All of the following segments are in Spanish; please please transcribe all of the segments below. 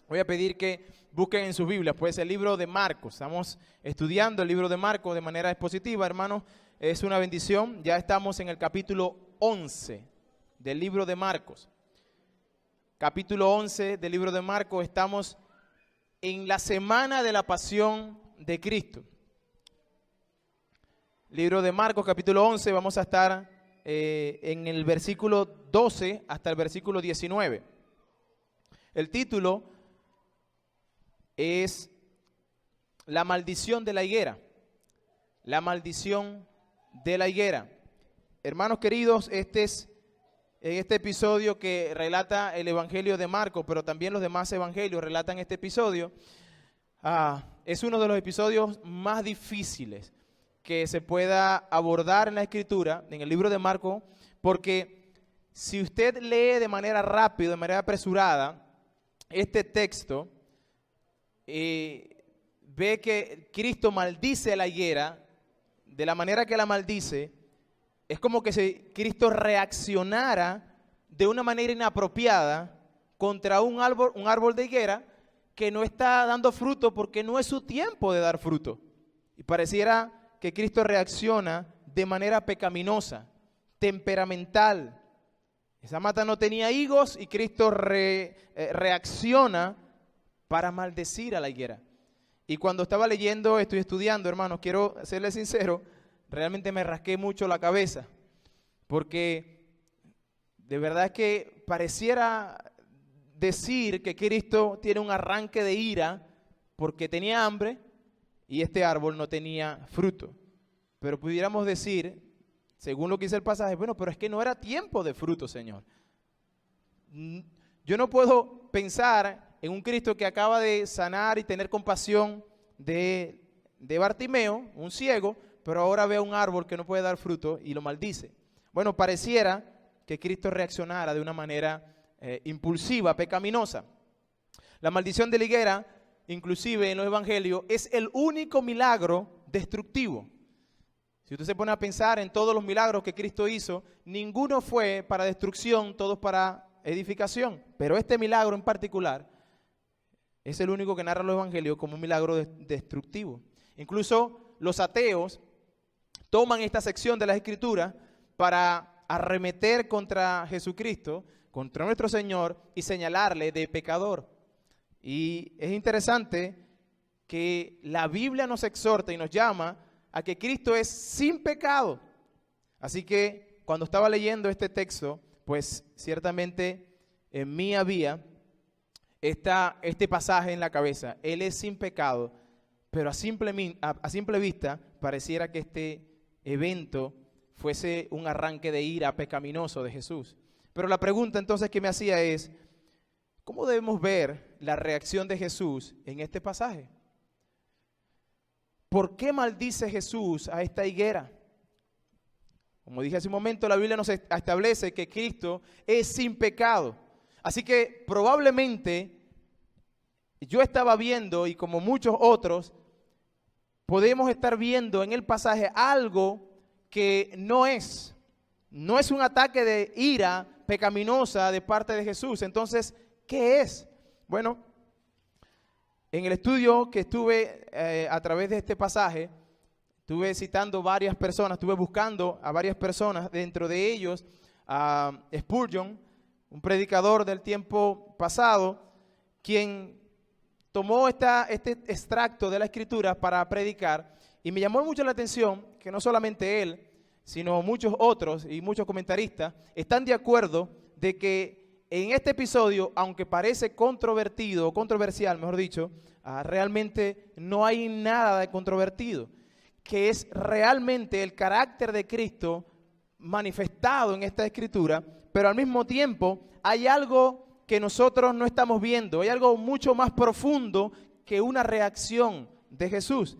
Voy a pedir que busquen en sus Biblias, pues el libro de Marcos. Estamos estudiando el libro de Marcos de manera expositiva, hermanos. Es una bendición. Ya estamos en el capítulo 11 del libro de Marcos. Capítulo 11 del libro de Marcos. Estamos en la semana de la pasión de Cristo. Libro de Marcos, capítulo 11. Vamos a estar en el versículo 12 hasta el versículo 19. El título es La maldición de la higuera. La maldición de la higuera. Hermanos queridos, este episodio que relata el Evangelio de Marcos, pero también los demás evangelios relatan este episodio, es uno de los episodios más difíciles que se pueda abordar en la Escritura, en el libro de Marcos, porque si usted lee de manera rápida, de manera apresurada, este texto, ve que Cristo maldice a la higuera. De la manera que la maldice, es como que si Cristo reaccionara de una manera inapropiada contra un árbol de higuera que no está dando fruto porque no es su tiempo de dar fruto. Y pareciera que Cristo reacciona de manera pecaminosa, temperamental. Esa mata no tenía higos y Cristo reacciona para maldecir a la higuera. Y cuando estaba leyendo, estoy estudiando, hermanos, quiero serles sincero, realmente me rasqué mucho la cabeza, porque de verdad es que pareciera decir que Cristo tiene un arranque de ira porque tenía hambre y este árbol no tenía fruto. Pero pudiéramos decir, según lo que dice el pasaje, bueno, pero es que no era tiempo de fruto, Señor. Yo no puedo pensar en un Cristo que acaba de sanar y tener compasión de Bartimeo, un ciego, pero ahora ve un árbol que no puede dar fruto y lo maldice. Bueno, pareciera que Cristo reaccionara de una manera impulsiva, pecaminosa. La maldición de la higuera, inclusive en los evangelios, es el único milagro destructivo. Si usted se pone a pensar en todos los milagros que Cristo hizo, ninguno fue para destrucción, todos para edificación. Pero este milagro en particular es el único que narra los evangelios como un milagro destructivo. Incluso los ateos toman esta sección de las Escrituras para arremeter contra Jesucristo, contra nuestro Señor, y señalarle de pecador. Y es interesante que la Biblia nos exhorta y nos llama a que Cristo es sin pecado. Así que cuando estaba leyendo este texto, pues ciertamente en mí había este pasaje en la cabeza. Él es sin pecado, pero a simple vista pareciera que este evento fuese un arranque de ira pecaminoso de Jesús. Pero la pregunta entonces que me hacía es, ¿cómo debemos ver la reacción de Jesús en este pasaje? ¿Por qué maldice Jesús a esta higuera? Como dije hace un momento, la Biblia nos establece que Cristo es sin pecado. Así que probablemente yo estaba viendo, y como muchos otros, podemos estar viendo en el pasaje algo que no es un ataque de ira pecaminosa de parte de Jesús. Entonces, ¿qué es? Bueno, en el estudio que estuve a través de este pasaje, estuve citando varias personas, estuve buscando a varias personas, dentro de ellos a Spurgeon, un predicador del tiempo pasado, quien tomó este extracto de la Escritura para predicar, y me llamó mucho la atención que no solamente él, sino muchos otros y muchos comentaristas están de acuerdo de que en este episodio, aunque parece controversial, mejor dicho, realmente no hay nada de controvertido, que es realmente el carácter de Cristo manifestado en esta Escritura, pero al mismo tiempo hay algo que nosotros no estamos viendo, hay algo mucho más profundo que una reacción de Jesús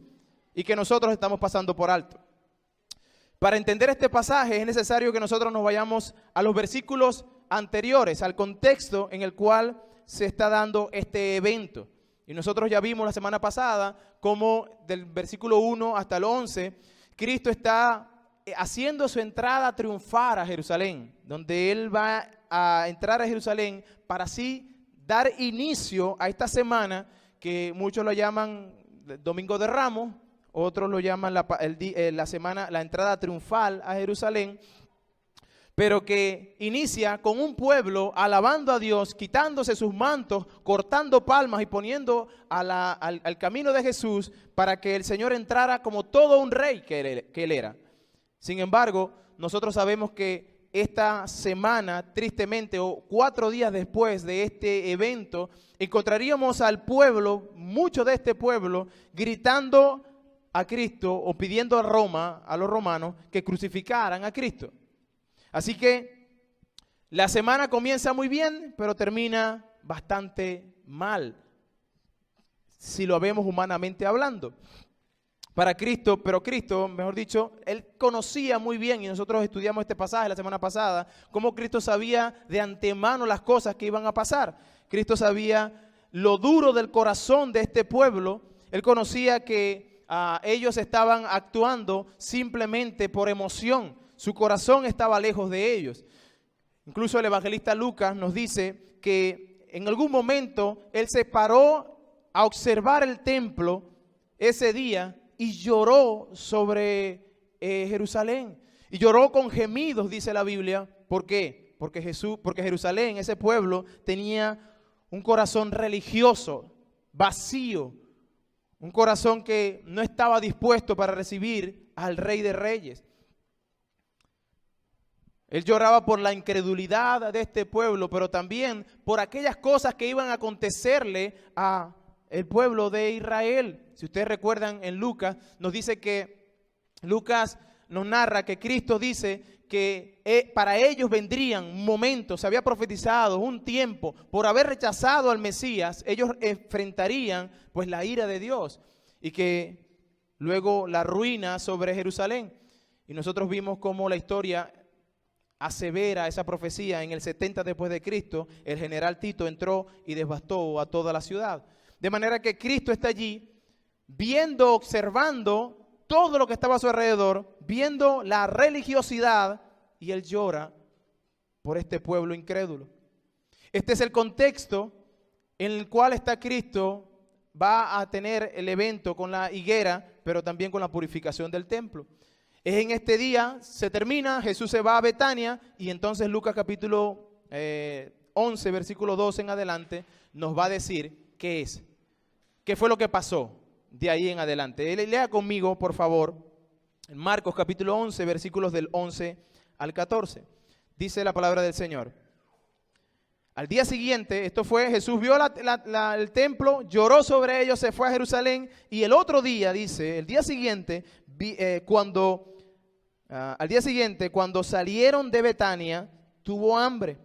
y que nosotros estamos pasando por alto. Para entender este pasaje es necesario que nosotros nos vayamos a los versículos anteriores, al contexto en el cual se está dando este evento. Y nosotros ya vimos la semana pasada cómo del versículo 1 hasta el 11, Cristo está haciendo su entrada triunfal a Jerusalén, donde Él va a entrar a Jerusalén para así dar inicio a esta semana que muchos lo llaman Domingo de Ramos, otros lo llaman la semana, la entrada triunfal a Jerusalén, pero que inicia con un pueblo alabando a Dios, quitándose sus mantos, cortando palmas y poniendo al camino de Jesús para que el Señor entrara como todo un rey que él era. Sin embargo, nosotros sabemos que esta semana, tristemente, o 4 días después de este evento, encontraríamos al pueblo, mucho de este pueblo, gritando a Cristo o pidiendo a Roma, a los romanos, que crucificaran a Cristo. Así que la semana comienza muy bien, pero termina bastante mal, si lo vemos humanamente hablando. Para Cristo, pero Cristo, mejor dicho, Él conocía muy bien, y nosotros estudiamos este pasaje la semana pasada, cómo Cristo sabía de antemano las cosas que iban a pasar. Cristo sabía lo duro del corazón de este pueblo. Él conocía que ellos estaban actuando simplemente por emoción. Su corazón estaba lejos de ellos. Incluso el evangelista Lucas nos dice que en algún momento él se paró a observar el templo ese día y lloró sobre Jerusalén. Y lloró con gemidos, dice la Biblia. ¿Por qué? Porque Jerusalén, ese pueblo, tenía un corazón religioso, vacío. Un corazón que no estaba dispuesto para recibir al Rey de Reyes. Él lloraba por la incredulidad de este pueblo, pero también por aquellas cosas que iban a acontecerle a el pueblo de Israel. Si ustedes recuerdan en Lucas, nos dice que Lucas nos narra que Cristo dice que para ellos vendrían un momento, se había profetizado un tiempo, por haber rechazado al Mesías, ellos enfrentarían pues la ira de Dios y que luego la ruina sobre Jerusalén. Y nosotros vimos cómo la historia asevera esa profecía. En el 70 después de Cristo, el general Tito entró y devastó a toda la ciudad. De manera que Cristo está allí, viendo, observando todo lo que estaba a su alrededor, viendo la religiosidad, y él llora por este pueblo incrédulo. Este es el contexto en el cual está Cristo, va a tener el evento con la higuera, pero también con la purificación del templo. Es en este día, se termina, Jesús se va a Betania, y entonces Lucas capítulo 11, versículo 12 en adelante, nos va a decir qué es, qué fue lo que pasó de ahí en adelante. Lea conmigo, por favor, en Marcos capítulo 11, versículos del 11 al 14. Dice la palabra del Señor. Al día siguiente, esto fue, Jesús vio el templo, lloró sobre ellos, se fue a Jerusalén, y el otro día, dice, el día siguiente, al día siguiente, cuando salieron de Betania, tuvo hambre,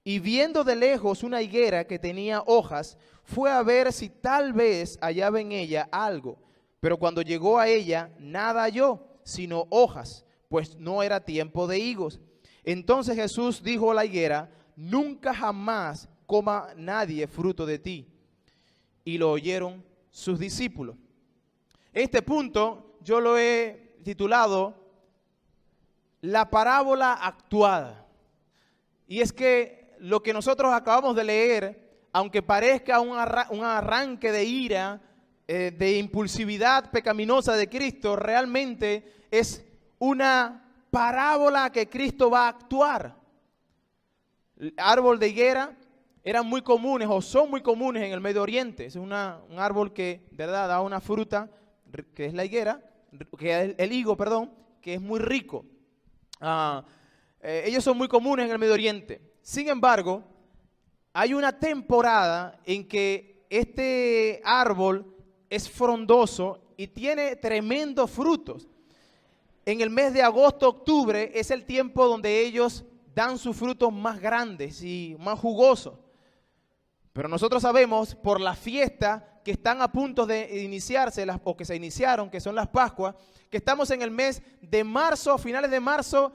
y viendo de lejos una higuera que tenía hojas, fue a ver si tal vez hallaba en ella algo, pero cuando llegó a ella, nada halló, sino hojas, pues no era tiempo de higos. Entonces Jesús dijo a la higuera: nunca jamás coma nadie fruto de ti. Y lo oyeron sus discípulos. Este punto yo lo he titulado la parábola actuada. Y es que lo que nosotros acabamos de leer, aunque parezca un arranque de ira, de impulsividad pecaminosa de Cristo, realmente es una parábola que Cristo va a actuar. El árbol de higuera eran muy comunes o son muy comunes en el Medio Oriente. Es un árbol que, ¿verdad?, da una fruta que es la higuera, que es el higo, perdón, que es muy rico. Ellos son muy comunes en el Medio Oriente. Sin embargo, hay una temporada en que este árbol es frondoso y tiene tremendos frutos. En el mes de agosto, octubre es el tiempo donde ellos dan sus frutos más grandes y más jugosos. Pero nosotros sabemos por la fiesta que están a punto de iniciarse, o que se iniciaron, que son las Pascuas, que estamos en el mes de marzo, finales de marzo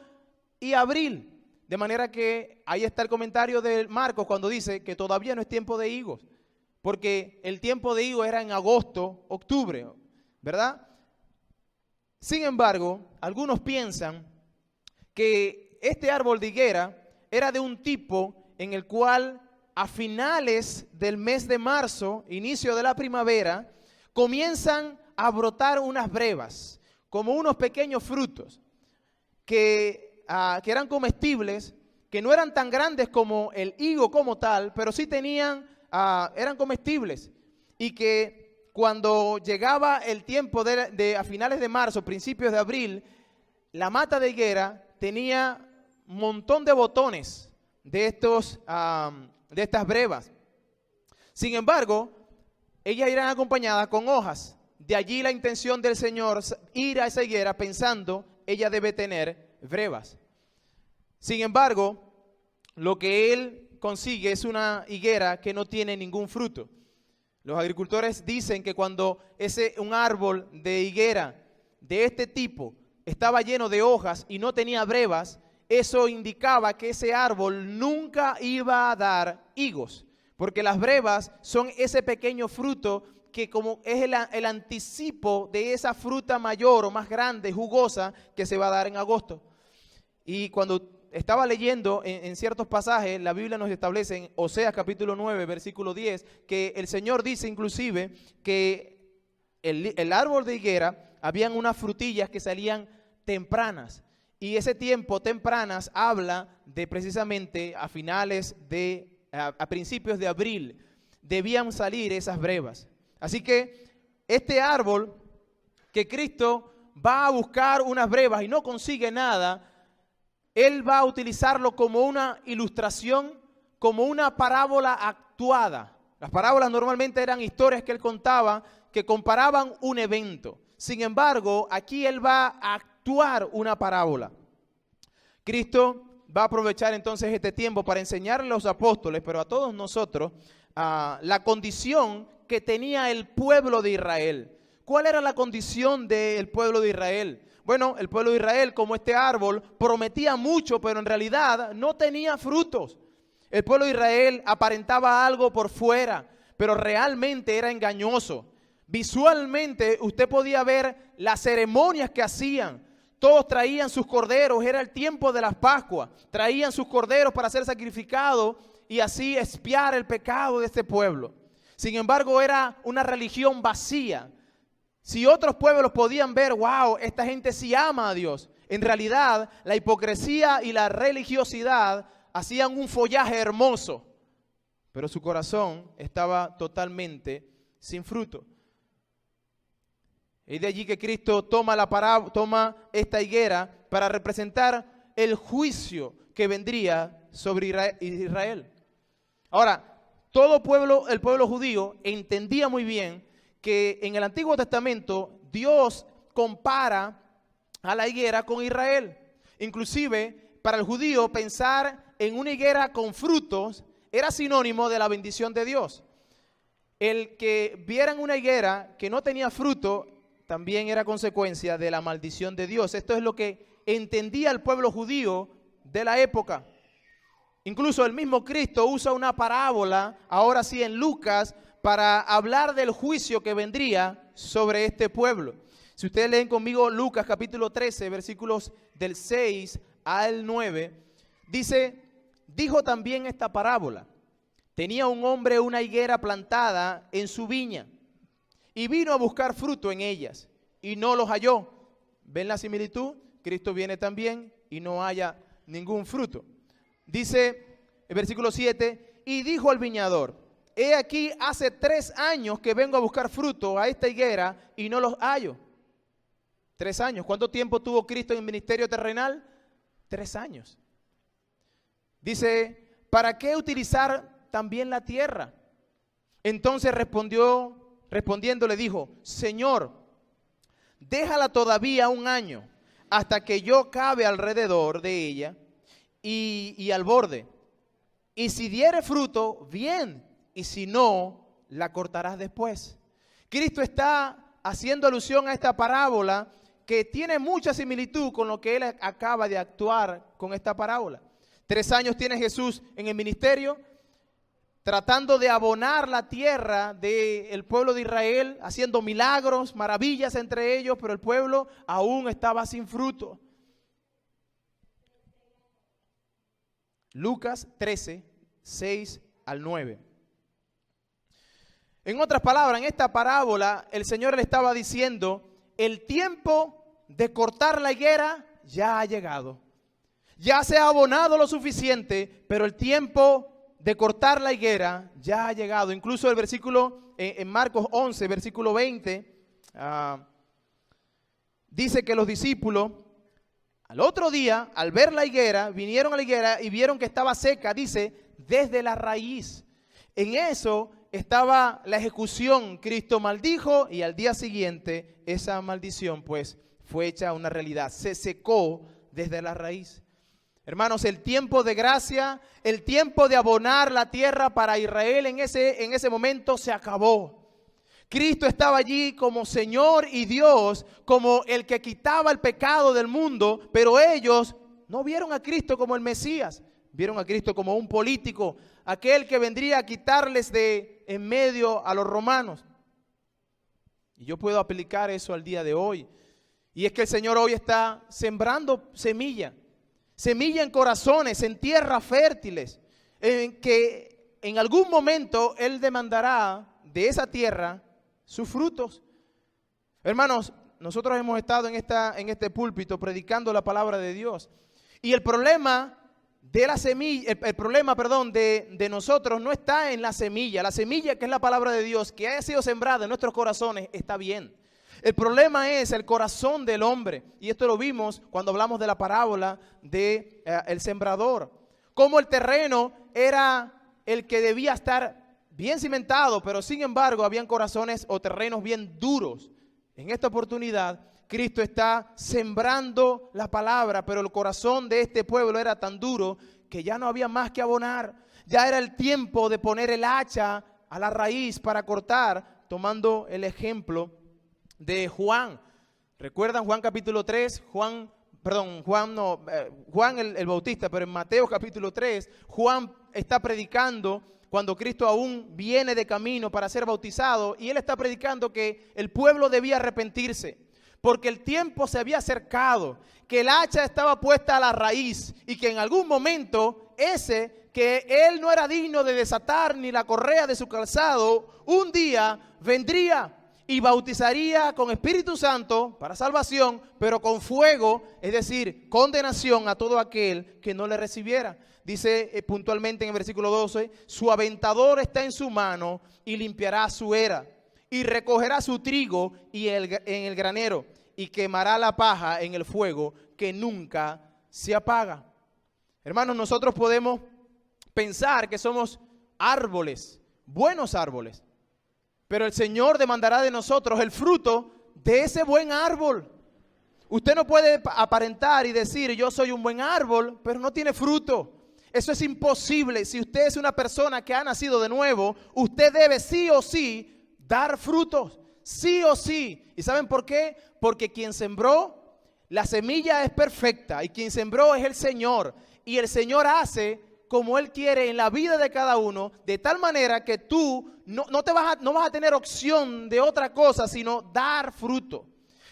y abril. De manera que ahí está el comentario de Marcos cuando dice que todavía no es tiempo de higos, porque el tiempo de higos era en agosto, octubre, ¿verdad? Sin embargo, algunos piensan que este árbol de higuera era de un tipo en el cual a finales del mes de marzo, inicio de la primavera, comienzan a brotar unas brevas, como unos pequeños frutos que eran comestibles, que no eran tan grandes como el higo como tal, pero sí eran comestibles, y que cuando llegaba el tiempo a finales de marzo, principios de abril, la mata de higuera tenía un montón de botones de estas brevas. Sin embargo, ellas irán acompañadas con hojas. De allí la intención del Señor, ir a esa higuera pensando, ella debe tener brevas. Sin embargo, lo que Él consigue es una higuera que no tiene ningún fruto. Los agricultores dicen que cuando un árbol de higuera de este tipo estaba lleno de hojas y no tenía brevas, eso indicaba que ese árbol nunca iba a dar higos, porque las brevas son ese pequeño fruto que como es el anticipo de esa fruta mayor o más grande, jugosa, que se va a dar en agosto. Y cuando estaba leyendo en ciertos pasajes, la Biblia nos establece en Oseas capítulo 9, versículo 10, que el Señor dice inclusive que el árbol de higuera, habían unas frutillas que salían tempranas. Y ese tiempo tempranas habla de precisamente a principios de abril, debían salir esas brevas. Así que este árbol que Cristo va a buscar unas brevas y no consigue nada, Él va a utilizarlo como una ilustración, como una parábola actuada. Las parábolas normalmente eran historias que Él contaba que comparaban un evento. Sin embargo, aquí Él va a actuar una parábola. Cristo va a aprovechar entonces este tiempo para enseñarle a los apóstoles, pero a todos nosotros, la condición que tenía el pueblo de Israel. ¿Cuál era la condición del pueblo de Israel? Bueno, el pueblo de Israel, como este árbol, prometía mucho, pero en realidad no tenía frutos. El pueblo de Israel aparentaba algo por fuera, pero realmente era engañoso. Visualmente usted podía ver las ceremonias que hacían. Todos traían sus corderos, era el tiempo de las Pascuas. Traían sus corderos para ser sacrificados y así expiar el pecado de este pueblo. Sin embargo, era una religión vacía. Si otros pueblos podían ver, wow, esta gente sí ama a Dios. En realidad, la hipocresía y la religiosidad hacían un follaje hermoso, pero su corazón estaba totalmente sin fruto. Es de allí que Cristo toma esta higuera para representar el juicio que vendría sobre Israel. Ahora, el pueblo judío entendía muy bien que en el Antiguo Testamento Dios compara a la higuera con Israel. Inclusive, para el judío pensar en una higuera con frutos era sinónimo de la bendición de Dios. El que vieran una higuera que no tenía fruto también era consecuencia de la maldición de Dios. Esto es lo que entendía el pueblo judío de la época. Incluso el mismo Cristo usa una parábola, ahora sí en Lucas, para hablar del juicio que vendría sobre este pueblo. Si ustedes leen conmigo Lucas capítulo 13, versículos del 6 al 9, dice, dijo también esta parábola. Tenía un hombre una higuera plantada en su viña y vino a buscar fruto en ellas y no los halló. ¿Ven la similitud? Cristo viene también y no haya ningún fruto. Dice el versículo 7, y dijo al viñador, he aquí hace 3 años que vengo a buscar fruto a esta higuera y no los hallo. 3 años. ¿Cuánto tiempo tuvo Cristo en el ministerio terrenal? 3 años. Dice, ¿para qué utilizar también la tierra? Entonces respondiendo le dijo, Señor, déjala todavía 1 año hasta que yo cabe alrededor de ella y al borde. Y si diere fruto, bien, y si no, la cortarás después. Cristo está haciendo alusión a esta parábola que tiene mucha similitud con lo que Él acaba de actuar con esta parábola. 3 años tiene Jesús en el ministerio, tratando de abonar la tierra del pueblo de Israel, haciendo milagros, maravillas entre ellos, pero el pueblo aún estaba sin fruto. Lucas 13, 6 al 9. En otras palabras, en esta parábola, el Señor le estaba diciendo, el tiempo de cortar la higuera ya ha llegado. Ya se ha abonado lo suficiente, pero el tiempo de cortar la higuera ya ha llegado. Incluso el versículo en Marcos 11, versículo 20, dice que los discípulos al otro día, al ver la higuera, vinieron a la higuera y vieron que estaba seca, dice, desde la raíz. En eso estaba la ejecución. Cristo maldijo y al día siguiente esa maldición pues fue hecha una realidad. Se secó desde la raíz. Hermanos, el tiempo de gracia, el tiempo de abonar la tierra para Israel en ese momento se acabó. Cristo estaba allí como Señor y Dios, como el que quitaba el pecado del mundo, pero ellos no vieron a Cristo como el Mesías, vieron a Cristo como un político, aquel que vendría a quitarles de en medio a los romanos. Y yo puedo aplicar eso al día de hoy. Y es que el Señor hoy está sembrando semilla en corazones, en tierras fértiles, en que en algún momento Él demandará de esa tierra sus frutos. Hermanos, nosotros hemos estado en este púlpito predicando la palabra de Dios. Y el problema de la semilla, de nosotros no está en la semilla. La semilla, que es la palabra de Dios, que haya sido sembrada en nuestros corazones, está bien. El problema es el corazón del hombre. Y esto lo vimos cuando hablamos de la parábola de el sembrador. Cómo el terreno era el que debía estar bien cimentado, pero sin embargo habían corazones o terrenos bien duros. En esta oportunidad, Cristo está sembrando la palabra, pero el corazón de este pueblo era tan duro que ya no había más que abonar. Ya era el tiempo de poner el hacha a la raíz para cortar, tomando el ejemplo de Juan. ¿Recuerdan Juan capítulo 3? Juan el Bautista, pero en Mateo capítulo 3, Juan está predicando cuando Cristo aún viene de camino para ser bautizado, y él está predicando que el pueblo debía arrepentirse, porque el tiempo se había acercado, que el hacha estaba puesta a la raíz, y que en algún momento que él no era digno de desatar ni la correa de su calzado, un día vendría y bautizaría con Espíritu Santo para salvación, pero con fuego, es decir, condenación a todo aquel que no le recibiera. Dice puntualmente en el versículo 12, su aventador está en su mano y limpiará su era, y recogerá su trigo en el granero, y quemará la paja en el fuego que nunca se apaga. Hermanos, nosotros podemos pensar que somos árboles, buenos árboles, pero el Señor demandará de nosotros el fruto de ese buen árbol. Usted no puede aparentar y decir, yo soy un buen árbol, pero no tiene fruto. Eso es imposible. Si usted es una persona que ha nacido de nuevo, usted debe sí o sí dar frutos, sí o sí. ¿Y saben por qué? Porque quien sembró, la semilla es perfecta, y quien sembró es el Señor. Y el Señor hace como Él quiere en la vida de cada uno, de tal manera que tú no vas a tener opción de otra cosa, sino dar fruto.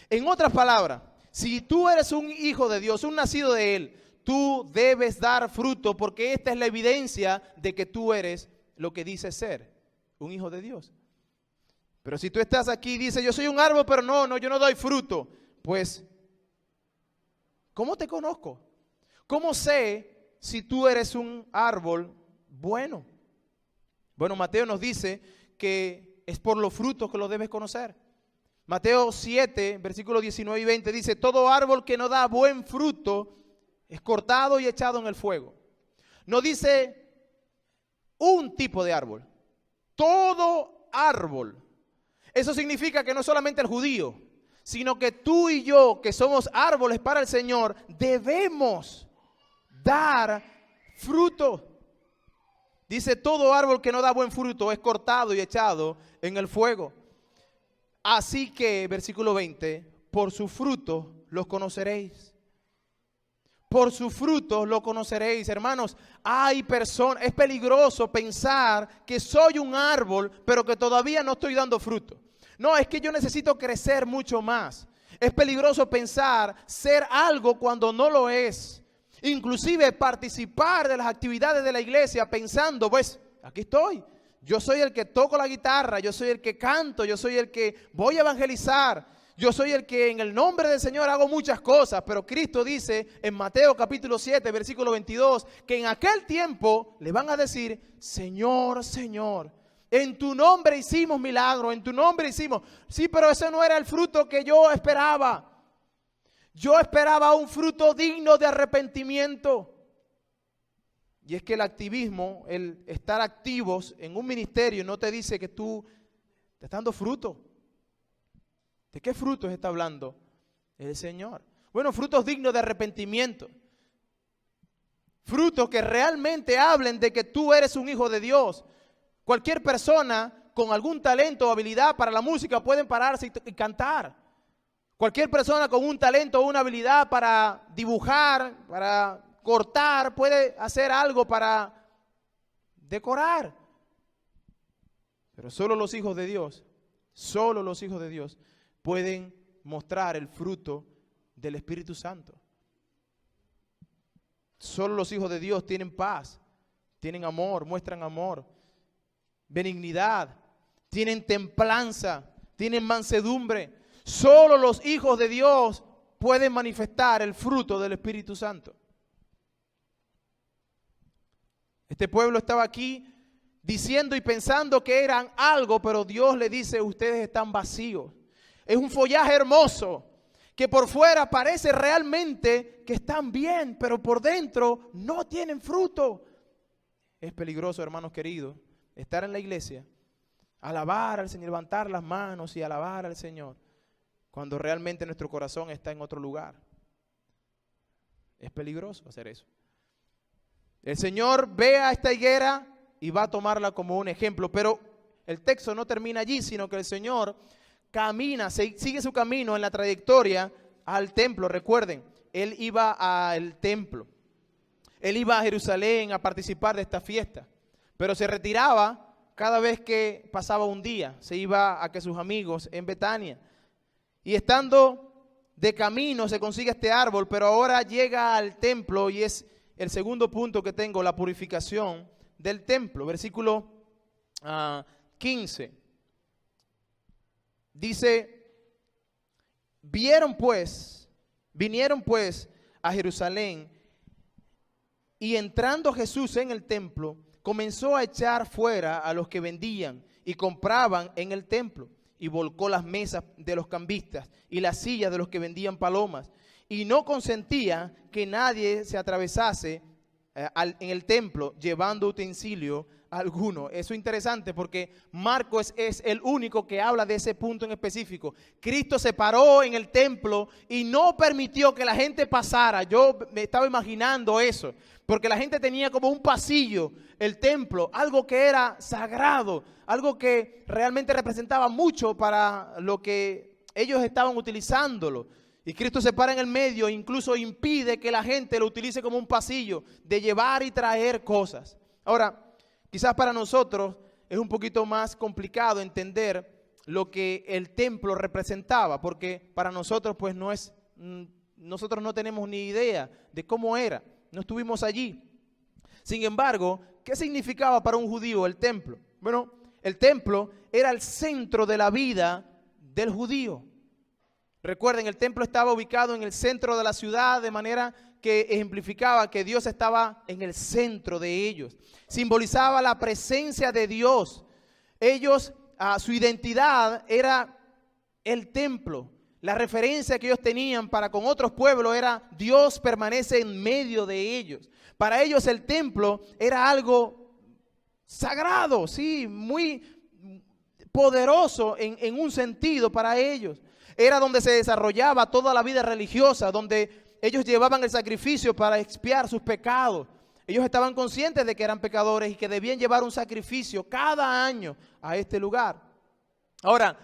En otras palabras, si tú eres un hijo de Dios, un nacido de Él, tú debes dar fruto, porque esta es la evidencia de que tú eres lo que dices ser, un hijo de Dios. Pero si tú estás aquí y dices, yo soy un árbol, pero yo no doy fruto, pues, ¿cómo te conozco? ¿Cómo sé si tú eres un árbol bueno? Bueno, Mateo nos dice que es por los frutos que lo debes conocer. Mateo 7, versículos 19 y 20 dice, todo árbol que no da buen fruto es cortado y echado en el fuego. No dice un tipo de árbol, todo árbol. Eso significa que no solamente el judío, sino que tú y yo, que somos árboles para el Señor, debemos dar fruto. Dice, todo árbol que no da buen fruto es cortado y echado en el fuego. Así que, versículo 20, por su fruto los conoceréis. Por su fruto lo conoceréis. Hermanos, es peligroso pensar que soy un árbol, pero que todavía no estoy dando fruto. No, es que yo necesito crecer mucho más. Es peligroso pensar ser algo cuando no lo es. Inclusive participar de las actividades de la iglesia pensando, pues, aquí estoy. Yo soy el que toco la guitarra, yo soy el que canto, yo soy el que voy a evangelizar, yo soy el que en el nombre del Señor hago muchas cosas. Pero Cristo dice en Mateo capítulo 7, versículo 22, que en aquel tiempo le van a decir, Señor, Señor, en tu nombre hicimos milagros, en tu nombre hicimos. Sí, pero ese no era el fruto que yo esperaba. Yo esperaba un fruto digno de arrepentimiento. Y es que el activismo, el estar activos en un ministerio no te dice que tú te estás dando fruto. ¿De qué frutos está hablando el Señor? Bueno, frutos dignos de arrepentimiento. Frutos que realmente hablen de que tú eres un hijo de Dios. Cualquier persona con algún talento o habilidad para la música puede pararse y cantar. Cualquier persona con un talento o una habilidad para dibujar, para cortar, puede hacer algo para decorar. Pero solo los hijos de Dios pueden mostrar el fruto del Espíritu Santo. Solo los hijos de Dios tienen paz, tienen amor, muestran amor, benignidad, tienen templanza, tienen mansedumbre. Solo los hijos de Dios pueden manifestar el fruto del Espíritu Santo. Este pueblo estaba aquí diciendo y pensando que eran algo, pero Dios le dice, ustedes están vacíos. Es un follaje hermoso que por fuera parece realmente que están bien, pero por dentro no tienen fruto. Es peligroso, hermanos queridos, estar en la iglesia, alabar al Señor, levantar las manos y alabar al Señor, cuando realmente nuestro corazón está en otro lugar. Es peligroso hacer eso. El Señor ve a esta higuera y va a tomarla como un ejemplo, pero el texto no termina allí, sino que el Señor camina, sigue su camino en la trayectoria al templo. Recuerden, Él iba al templo, Él iba a Jerusalén a participar de esta fiesta, pero se retiraba cada vez que pasaba un día, se iba a que sus amigos en Betania. Y estando de camino se consigue este árbol, pero ahora llega al templo y es el segundo punto que tengo, la purificación del templo. Versículo 15. Dice, vinieron pues a Jerusalén y entrando Jesús en el templo, comenzó a echar fuera a los que vendían y compraban en el templo. Y volcó las mesas de los cambistas y las sillas de los que vendían palomas. Y no consentía que nadie se atravesase en el templo llevando utensilio alguno. Eso es interesante porque Marcos es el único que habla de ese punto en específico. Cristo se paró en el templo y no permitió que la gente pasara. Yo me estaba imaginando eso, porque la gente tenía como un pasillo, el templo, algo que era sagrado, algo que realmente representaba mucho para lo que ellos estaban utilizándolo. Y Cristo se para en el medio e incluso impide que la gente lo utilice como un pasillo de llevar y traer cosas. Ahora, quizás para nosotros es un poquito más complicado entender lo que el templo representaba, porque para nosotros pues nosotros no tenemos ni idea de cómo era, no estuvimos allí. Sin embargo, ¿qué significaba para un judío el templo? Bueno, el templo era el centro de la vida del judío. Recuerden, el templo estaba ubicado en el centro de la ciudad, de manera que ejemplificaba que Dios estaba en el centro de ellos. Simbolizaba la presencia de Dios. Ellos, su identidad era el templo. La referencia que ellos tenían para con otros pueblos era Dios permanece en medio de ellos. Para ellos el templo era algo sagrado, sí, muy poderoso en un sentido para ellos. Era donde se desarrollaba toda la vida religiosa, donde ellos llevaban el sacrificio para expiar sus pecados. Ellos estaban conscientes de que eran pecadores y que debían llevar un sacrificio cada año a este lugar. Ahora,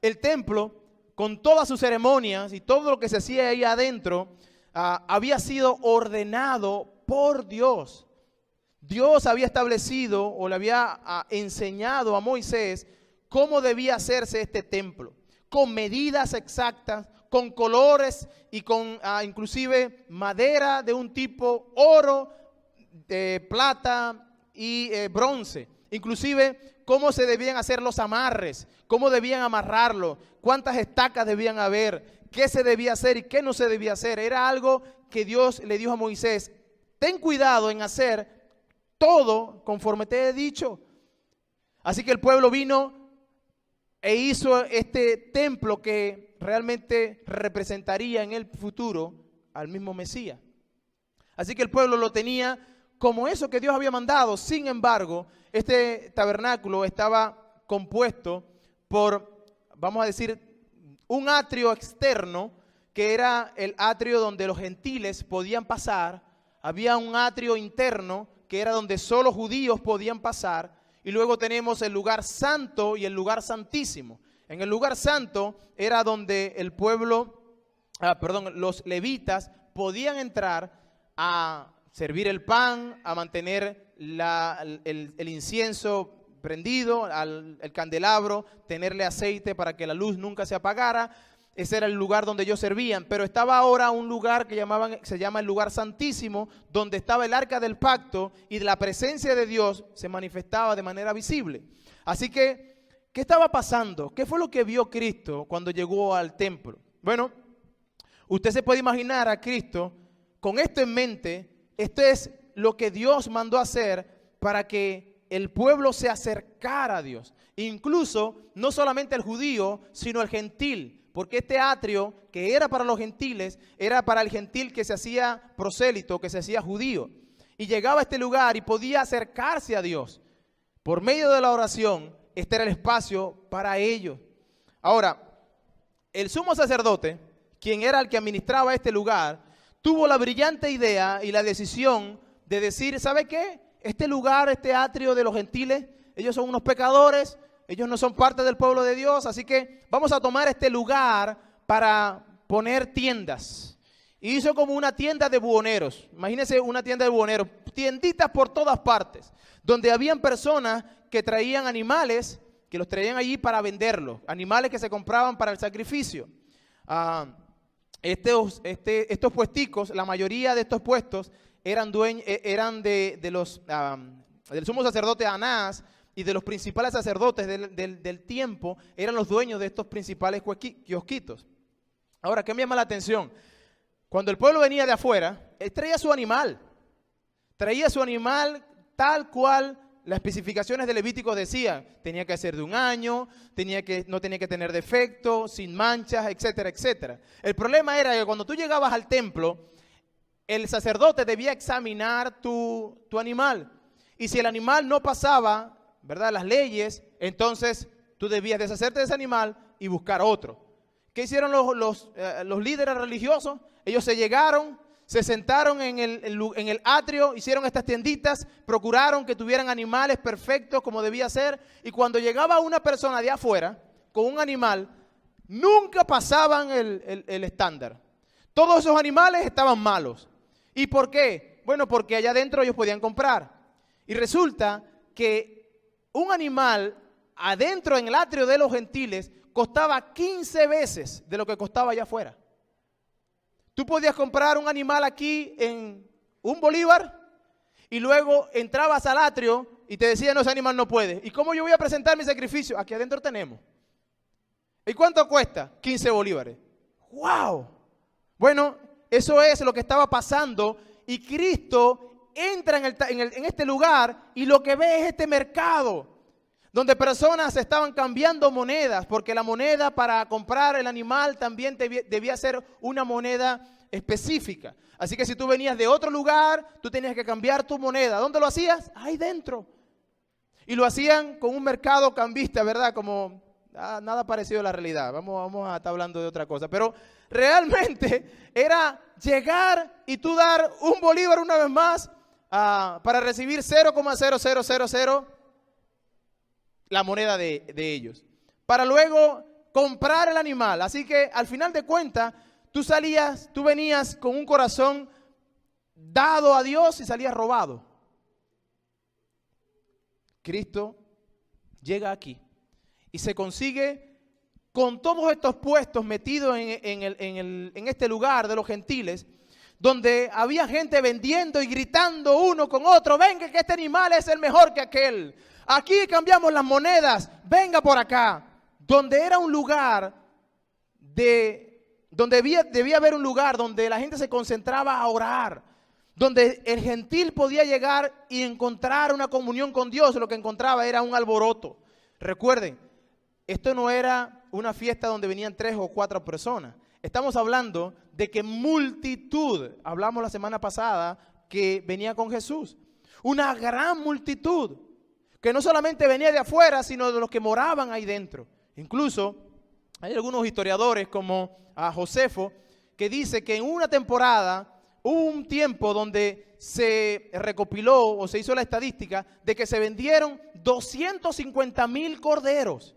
el templo, con todas sus ceremonias y todo lo que se hacía ahí adentro, había sido ordenado por Dios. Dios había establecido o le había enseñado a Moisés cómo debía hacerse este templo, con medidas exactas, con colores y con inclusive madera de un tipo, oro, plata y bronce. inclusive cómo se debían hacer los amarres, cómo debían amarrarlo, cuántas estacas debían haber, qué se debía hacer y qué no se debía hacer. Era algo que Dios le dijo a Moisés: ten cuidado en hacer todo conforme te he dicho. Así que el pueblo vino e hizo este templo que realmente representaría en el futuro al mismo Mesías. Así que el pueblo lo tenía como eso que Dios había mandado. Sin embargo, este tabernáculo estaba compuesto por, vamos a decir, un atrio externo, que era el atrio donde los gentiles podían pasar. Había un atrio interno, que era donde solo judíos podían pasar. Y luego tenemos el lugar santo y el lugar santísimo. En el lugar santo era donde el pueblo, los levitas podían entrar a servir el pan, a mantener el incienso prendido, el candelabro, tenerle aceite para que la luz nunca se apagara. Ese era el lugar donde ellos servían, pero estaba ahora un lugar que se llama el lugar santísimo, donde estaba el arca del pacto y la presencia de Dios se manifestaba de manera visible. Así que, ¿qué estaba pasando? ¿Qué fue lo que vio Cristo cuando llegó al templo? Bueno, usted se puede imaginar a Cristo con esto en mente. Esto es lo que Dios mandó hacer para que el pueblo se acercara a Dios. Incluso, no solamente el judío, sino el gentil. Porque este atrio, que era para los gentiles, era para el gentil que se hacía prosélito, que se hacía judío. Y llegaba a este lugar y podía acercarse a Dios. Por medio de la oración, este era el espacio para ellos. Ahora, el sumo sacerdote, quien era el que administraba este lugar, tuvo la brillante idea y la decisión de decir: ¿sabe qué? Este lugar, este atrio de los gentiles, ellos son unos pecadores. Ellos no son parte del pueblo de Dios, así que vamos a tomar este lugar para poner tiendas. Y hizo como una tienda de buhoneros. Imagínense una tienda de buhoneros, tienditas por todas partes, donde habían personas que traían animales, que los traían allí para venderlos, animales que se compraban para el sacrificio. Estos puesticos, la mayoría de estos puestos eran del sumo sacerdote Anás, y de los principales sacerdotes del tiempo, eran los dueños de estos principales kiosquitos. Ahora, ¿qué me llama la atención? Cuando el pueblo venía de afuera, él traía su animal tal cual las especificaciones de Levítico decían. Tenía que ser de 1 año, no tenía que tener defecto, sin manchas, etcétera, etcétera. El problema era que cuando tú llegabas al templo, el sacerdote debía examinar tu animal. Y si el animal no pasaba, ¿verdad?, las leyes, entonces tú debías deshacerte de ese animal y buscar otro. ¿Qué hicieron los líderes religiosos? Ellos se sentaron en el atrio, hicieron estas tienditas, procuraron que tuvieran animales perfectos como debía ser, y cuando llegaba una persona de afuera con un animal, nunca pasaban el estándar. Todos esos animales estaban malos. ¿Y por qué? Bueno, porque allá adentro ellos podían comprar. Y resulta que un animal adentro en el atrio de los gentiles costaba 15 veces de lo que costaba allá afuera. Tú podías comprar un animal aquí en $1 bolívar y luego entrabas al atrio y te decían: no, ese animal no puede. ¿Y cómo yo voy a presentar mi sacrificio? Aquí adentro tenemos. ¿Y cuánto cuesta? 15 bolívares. ¡Wow! Bueno, eso es lo que estaba pasando, y Cristo entra en este lugar y lo que ve es este mercado donde personas estaban cambiando monedas, porque la moneda para comprar el animal también debía ser una moneda específica. Así que si tú venías de otro lugar, tú tenías que cambiar tu moneda. ¿Dónde lo hacías? Ahí dentro. Y lo hacían con un mercado cambista, ¿verdad? Como nada parecido a la realidad. Vamos a estar hablando de otra cosa. Pero realmente era llegar y tú dar $1 bolívar una vez más para recibir 0,0000 la moneda de ellos, para luego comprar el animal. Así que al final de cuentas, tú venías con un corazón dado a Dios y salías robado. Cristo llega aquí y se consigue con todos estos puestos metidos en este lugar de los gentiles. donde había gente vendiendo y gritando uno con otro, venga que este animal es el mejor que aquel. Aquí cambiamos las monedas, venga por acá. Donde era un lugar donde debía haber un lugar donde la gente se concentraba a orar, donde el gentil podía llegar y encontrar una comunión con Dios, lo que encontraba era un alboroto. Recuerden, esto no era una fiesta donde venían 3 o 4 personas. Estamos hablando de que multitud, hablamos la semana pasada, que venía con Jesús. Una gran multitud, que no solamente venía de afuera, sino de los que moraban ahí dentro. Incluso hay algunos historiadores como a Josefo, que dice que en una temporada hubo un tiempo donde se recopiló o se hizo la estadística de que se vendieron 250,000 corderos.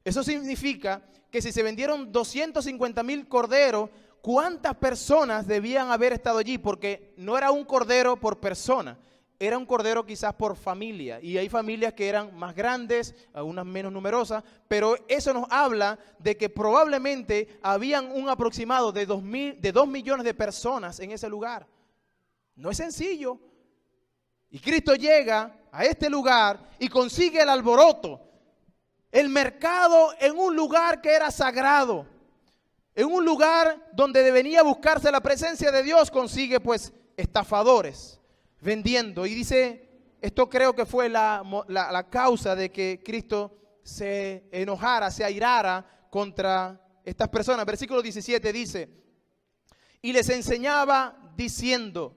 Eso significa que si se vendieron 250,000 corderos, ¿cuántas personas debían haber estado allí? Porque no era un cordero por persona, era un cordero quizás por familia. Y hay familias que eran más grandes, algunas menos numerosas, pero eso nos habla de que probablemente habían un aproximado de 2 millones de personas en ese lugar. No es sencillo. Y Cristo llega a este lugar y consigue el alboroto, el mercado en un lugar que era sagrado, en un lugar donde debería buscarse la presencia de Dios, consigue pues estafadores vendiendo. Y dice, esto creo que fue la causa de que Cristo se enojara, se airara contra estas personas. Versículo 17 dice, y les enseñaba diciendo,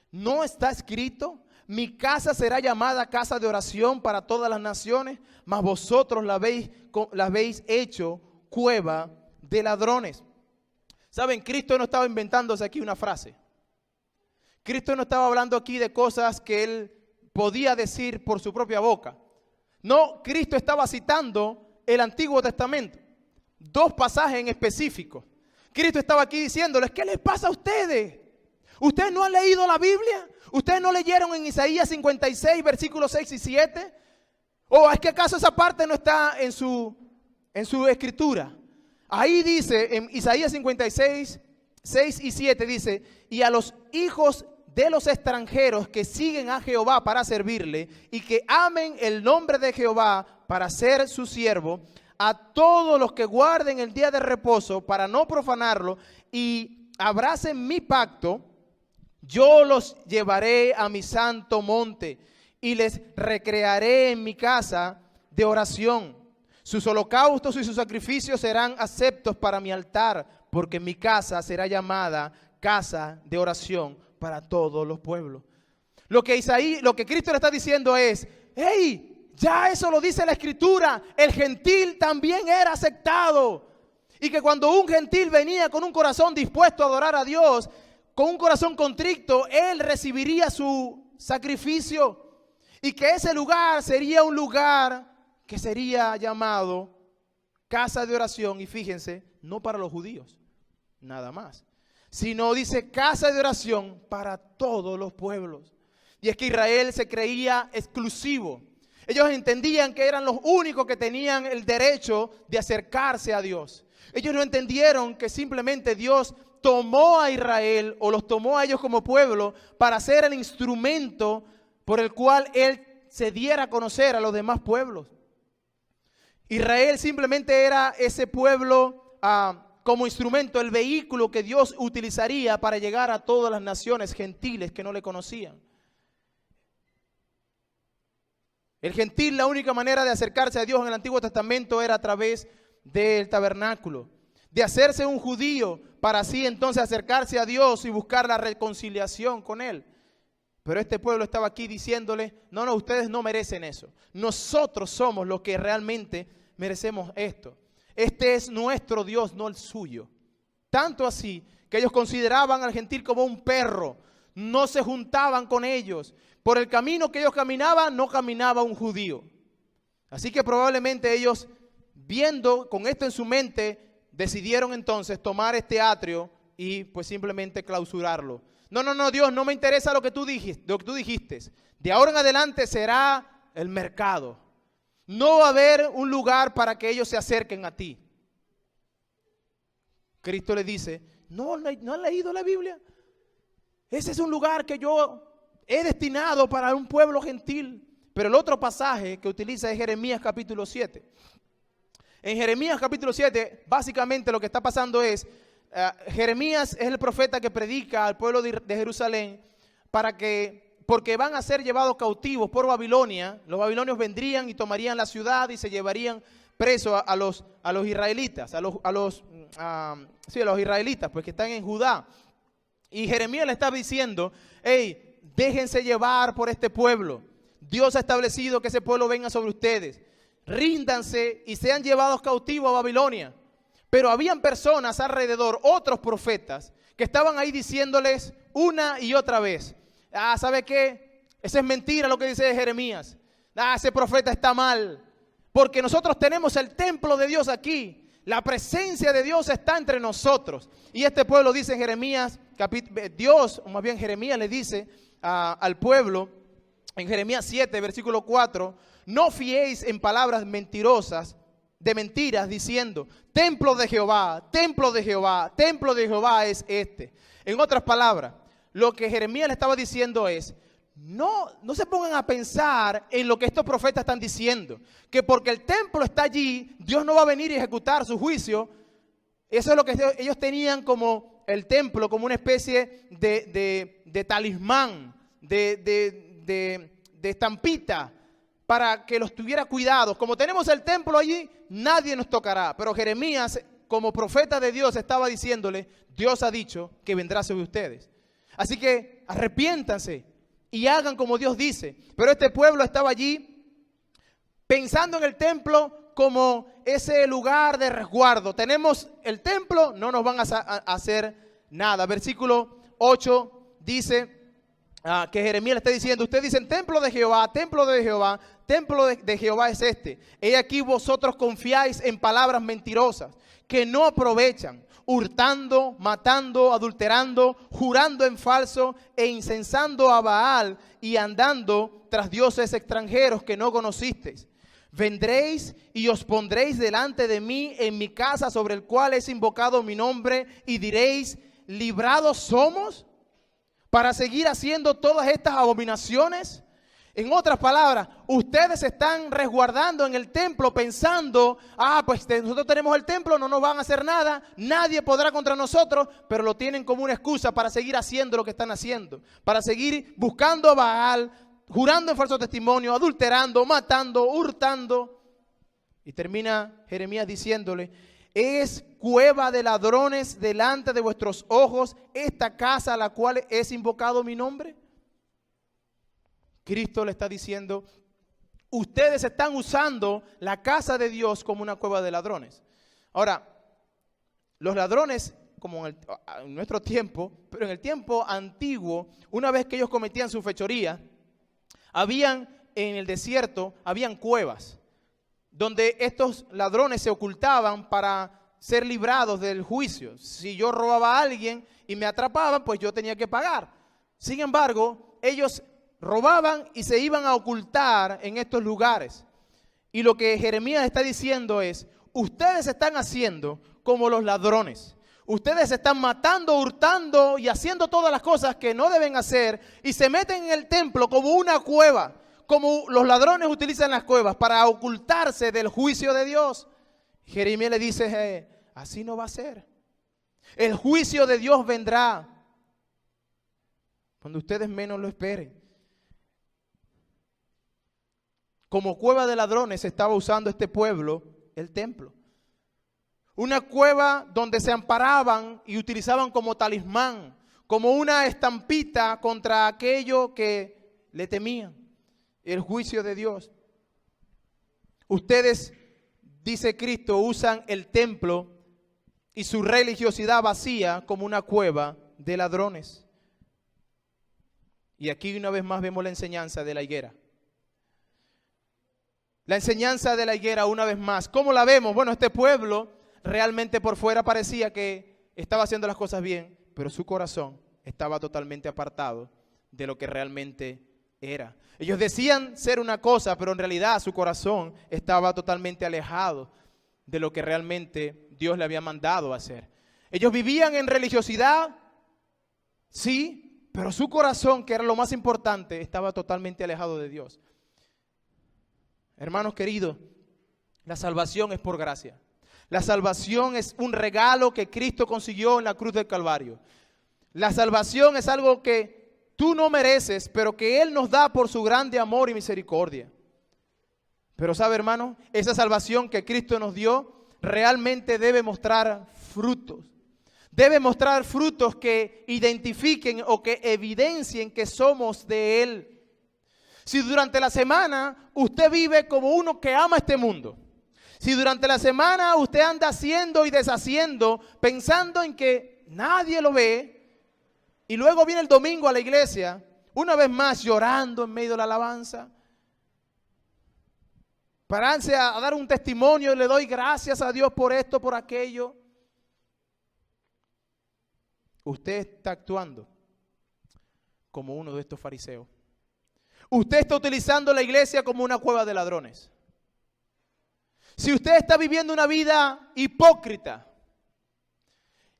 ¿no está escrito? Mi casa será llamada casa de oración para todas las naciones, mas vosotros la habéis hecho cueva de ladrones. Saben, Cristo no estaba inventándose aquí una frase. Cristo no estaba hablando aquí de cosas que él podía decir por su propia boca. No, Cristo estaba citando el Antiguo Testamento, 2 pasajes en específico. Cristo estaba aquí diciéndoles, ¿qué les pasa a ustedes? ¿Ustedes no han leído la Biblia? ¿Ustedes no leyeron en Isaías 56, versículos 6 y 7? ¿O es que acaso esa parte no está en su escritura? Ahí dice, en Isaías 56, 6 y 7 dice, y a los hijos de los extranjeros que siguen a Jehová para servirle y que amen el nombre de Jehová para ser su siervo, a todos los que guarden el día de reposo para no profanarlo y abracen mi pacto, yo los llevaré a mi santo monte y les recrearé en mi casa de oración. Sus holocaustos y sus sacrificios serán aceptos para mi altar, porque mi casa será llamada casa de oración para todos los pueblos. Lo que Cristo le está diciendo es, hey, ya eso lo dice la Escritura, el gentil también era aceptado. Y que cuando un gentil venía con un corazón dispuesto a adorar a Dios, con un corazón contrito, él recibiría su sacrificio. Y que ese lugar sería un lugar que sería llamado casa de oración. Y fíjense, no para los judíos, nada más, sino dice casa de oración para todos los pueblos. Y es que Israel se creía exclusivo. Ellos entendían que eran los únicos que tenían el derecho de acercarse a Dios. Ellos no entendieron que simplemente Dios tomó a Israel o los tomó a ellos como pueblo para ser el instrumento por el cual Él se diera a conocer a los demás pueblos. Israel simplemente era ese pueblo como instrumento, el vehículo que Dios utilizaría para llegar a todas las naciones gentiles que no le conocían. El gentil, la única manera de acercarse a Dios en el Antiguo Testamento era a través del tabernáculo, de hacerse un judío para así entonces acercarse a Dios y buscar la reconciliación con Él. Pero este pueblo estaba aquí diciéndole, no, ustedes no merecen eso. Nosotros somos los que realmente merecemos esto. Este es nuestro Dios, no el suyo. Tanto así que ellos consideraban al gentil como un perro. No se juntaban con ellos. Por el camino que ellos caminaban, no caminaba un judío. Así que probablemente ellos, viendo con esto en su mente, decidieron entonces tomar este atrio y pues simplemente clausurarlo. No, Dios, no me interesa lo que tú dijiste. De ahora en adelante será el mercado. No va a haber un lugar para que ellos se acerquen a ti. Cristo le dice, ¿no han leído la Biblia? ese es un lugar que yo he destinado para un pueblo gentil. Pero el otro pasaje que utiliza es Jeremías capítulo 7. En Jeremías capítulo 7, básicamente lo que está pasando es, Jeremías es el profeta que predica al pueblo de Jerusalén porque van a ser llevados cautivos por Babilonia. Los babilonios vendrían y tomarían la ciudad y se llevarían presos a los israelitas, a los israelitas, pues que están en Judá. Y Jeremías le está diciendo, hey, déjense llevar por este pueblo. Dios ha establecido que ese pueblo venga sobre ustedes. Ríndanse y sean llevados cautivos a Babilonia. Pero habían personas alrededor, otros profetas, que estaban ahí diciéndoles una y otra vez, ¿sabe qué? Eso es mentira lo que dice Jeremías. Ese profeta está mal, porque nosotros tenemos el templo de Dios aquí. La presencia de Dios está entre nosotros. Y este pueblo dice en Jeremías, Jeremías le dice al pueblo, en Jeremías 7, versículo 4, no fiéis en palabras mentirosas, de mentiras, diciendo, templo de Jehová, templo de Jehová, templo de Jehová es este. En otras palabras, lo que Jeremías le estaba diciendo es, no se pongan a pensar en lo que estos profetas están diciendo, que porque el templo está allí, Dios no va a venir y ejecutar su juicio. Eso es lo que ellos tenían como el templo, como una especie de talismán, de estampita, para que los tuviera cuidados. Como tenemos el templo allí, nadie nos tocará. Pero Jeremías, como profeta de Dios, estaba diciéndole, Dios ha dicho que vendrá sobre ustedes. Así que arrepiéntanse y hagan como Dios dice. Pero este pueblo estaba allí pensando en el templo como ese lugar de resguardo. Tenemos el templo, no nos van a hacer nada. Versículo 8 dice que Jeremías le está diciendo, ustedes dicen templo de Jehová, templo de Jehová, templo de Jehová es este. He aquí vosotros confiáis en palabras mentirosas que no aprovechan, hurtando, matando, adulterando, jurando en falso e incensando a Baal y andando tras dioses extranjeros que no conocisteis. Vendréis y os pondréis delante de mí en mi casa sobre el cual es invocado mi nombre y diréis, ¿librados somos para seguir haciendo todas estas abominaciones? En otras palabras, ustedes se están resguardando en el templo pensando, pues nosotros tenemos el templo, no nos van a hacer nada, nadie podrá contra nosotros, pero lo tienen como una excusa para seguir haciendo lo que están haciendo, para seguir buscando a Baal, jurando en falso testimonio, adulterando, matando, hurtando. Y termina Jeremías diciéndole, es cueva de ladrones delante de vuestros ojos esta casa a la cual es invocado mi nombre. Cristo le está diciendo, ustedes están usando la casa de Dios como una cueva de ladrones. Ahora, los ladrones, como en nuestro tiempo, pero en el tiempo antiguo, una vez que ellos cometían su fechoría, en el desierto, habían cuevas, donde estos ladrones se ocultaban para ser librados del juicio. Si yo robaba a alguien y me atrapaban, pues yo tenía que pagar. Sin embargo, ellos robaban y se iban a ocultar en estos lugares. Y lo que Jeremías está diciendo es, ustedes están haciendo como los ladrones. Ustedes están matando, hurtando y haciendo todas las cosas que no deben hacer y se meten en el templo como una cueva, como los ladrones utilizan las cuevas para ocultarse del juicio de Dios. Jeremías le dice, así no va a ser. El juicio de Dios vendrá cuando ustedes menos lo esperen. Como cueva de ladrones estaba usando este pueblo el templo. Una cueva donde se amparaban y utilizaban como talismán, como una estampita contra aquello que le temían, el juicio de Dios. Ustedes, dice Cristo, usan el templo y su religiosidad vacía como una cueva de ladrones. Y aquí una vez más vemos la enseñanza de la higuera. La enseñanza de la higuera una vez más. ¿Cómo la vemos? Bueno, este pueblo realmente por fuera parecía que estaba haciendo las cosas bien, pero su corazón estaba totalmente apartado de lo que realmente era. Ellos decían ser una cosa, pero en realidad su corazón estaba totalmente alejado de lo que realmente Dios le había mandado a hacer. Ellos vivían en religiosidad, sí, Pero su corazón, que era lo más importante, estaba totalmente alejado de Dios. Hermanos queridos, la salvación es por gracia. La salvación es un regalo que Cristo consiguió en la cruz del Calvario. La salvación es algo que tú no mereces, pero que Él nos da por su grande amor y misericordia. Pero sabe, hermano, esa salvación que Cristo nos dio realmente debe mostrar frutos. Debe mostrar frutos que identifiquen o que evidencien que somos de Él. Si durante la semana usted vive como uno que ama este mundo, si durante la semana usted anda haciendo y deshaciendo, pensando en que nadie lo ve, y luego viene el domingo a la iglesia, una vez más llorando en medio de la alabanza, pararse a dar un testimonio, le doy gracias a Dios por esto, por aquello. Usted está actuando como uno de estos fariseos. Usted está utilizando la iglesia como una cueva de ladrones. Si usted está viviendo una vida hipócrita,